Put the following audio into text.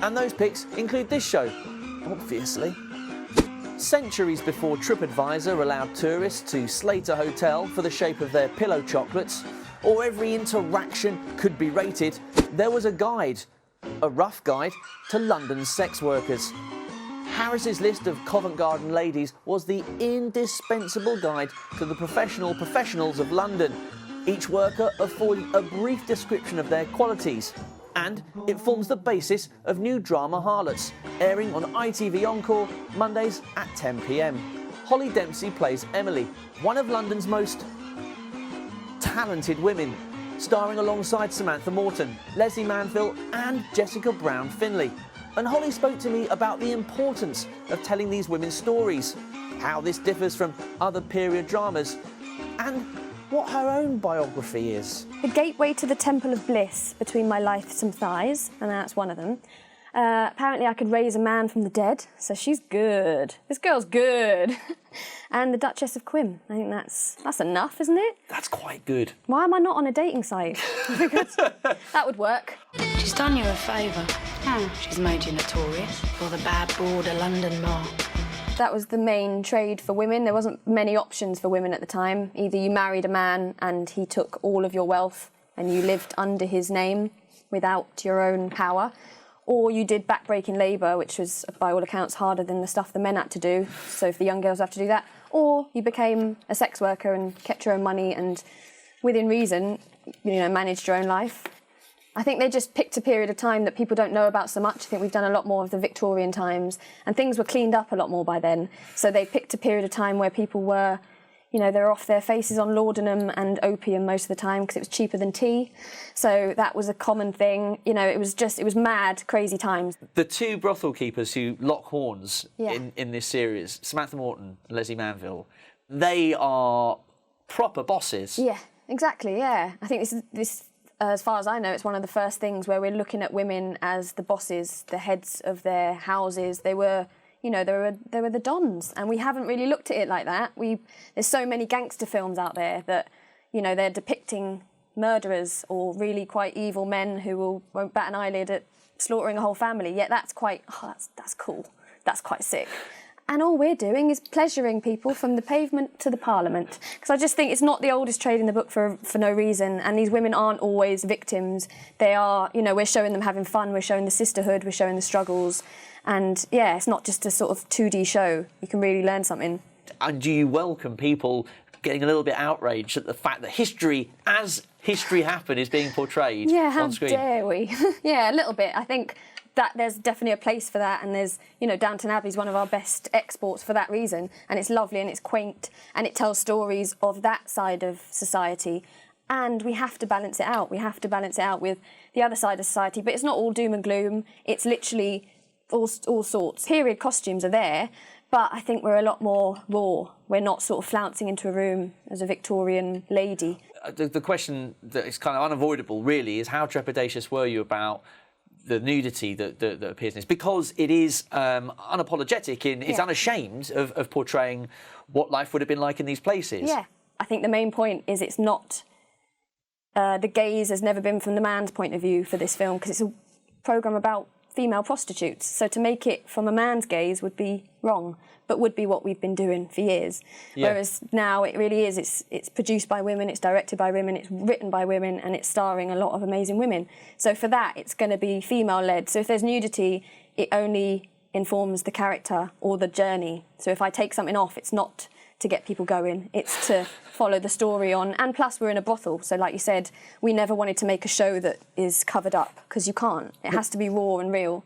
And those pics include this show, obviously. Centuries before TripAdvisor allowed tourists to slate a hotel for the shape of their pillow chocolates, or every interaction could be rated, there was a guide, a rough guide, to London's sex workers. Harris's list of Covent Garden ladies was the indispensable guide to the professionals of London, each worker affording a brief description of their qualities. And it forms the basis of new drama Harlots, airing on ITV Encore, Mondays at 10 p.m. Holli Dempsey plays Emily, one of London's most talented women, starring alongside Samantha Morton, Leslie Manville and Jessica Brown-Finlay. And Holli spoke to me about the importance of telling these women's stories, how this differs from other period dramas, and what her own biography is. The gateway to the Temple of Bliss between my lithesome thighs, and that's one of them. Apparently I could raise a man from the dead, so she's good. This girl's good. And the Duchess of Quim. I think that's enough, isn't it? That's quite good. Why am I not on a dating site? That would work. She's done you a favour. She's made you notorious for the bad border London mark. That was the main trade for women. There wasn't many options for women at the time. Either you married a man and he took all of your wealth and you lived under his name without your own power, or you did backbreaking labour, which was, by all accounts, harder than the stuff the men had to do, so if the young girls have to do that, or you became a sex worker and kept your own money and, within reason, managed your own life. I think they just picked a period of time that people don't know about so much. I think we've done a lot more of the Victorian times, and things were cleaned up a lot more by then. So they picked a period of time where people were, they were off their faces on laudanum and opium most of the time because it was cheaper than tea. So that was a common thing. It was mad, crazy times. The two brothel keepers who lock horns in this series, Samantha Morton and Leslie Manville, they are proper bosses. Yeah, exactly, yeah. I think this as far as I know, it's one of the first things where we're looking at women as the bosses, the heads of their houses. They were, they were the dons, and we haven't really looked at it like that. There's so many gangster films out there that, they're depicting murderers or really quite evil men who won't bat an eyelid at slaughtering a whole family. Yet that's that's cool. That's quite sick. And all we're doing is pleasuring people from the pavement to the Parliament. Because I just think it's not the oldest trade in the book for no reason. And these women aren't always victims. They are, we're showing them having fun. We're showing the sisterhood. We're showing the struggles. And, yeah, it's not just a sort of 2D show. You can really learn something. And do you welcome people getting a little bit outraged at the fact that history, as history happened, is being portrayed on screen? Yeah, how dare we? Yeah, a little bit. I think that there's definitely a place for that, and there's, Downton Abbey is one of our best exports for that reason, and it's lovely and it's quaint and it tells stories of that side of society, and we have to balance it out. We have to balance it out with the other side of society, but it's not all doom and gloom. It's literally all sorts. Period costumes are there, but I think we're a lot more raw. We're not sort of flouncing into a room as a Victorian lady. The question that is kind of unavoidable, really, is how trepidatious were you about the nudity that appears in this? Because it is unapologetic, it's unashamed of portraying what life would have been like in these places. Yeah, I think the main point is it's not... the gaze has never been from the man's point of view for this film, because it's a programme about female prostitutes. So to make it from a man's gaze would be wrong, but would be what we've been doing for years. Yeah. Whereas now it really is, it's produced by women, it's directed by women, it's written by women, and it's starring a lot of amazing women. So for that, it's going to be female-led. So if there's nudity, it only informs the character or the journey. So if I take something off, it's not to get people going, it's to follow the story on. And plus, we're in a brothel, so like you said, we never wanted to make a show that is covered up, because you can't. It has to be raw and real.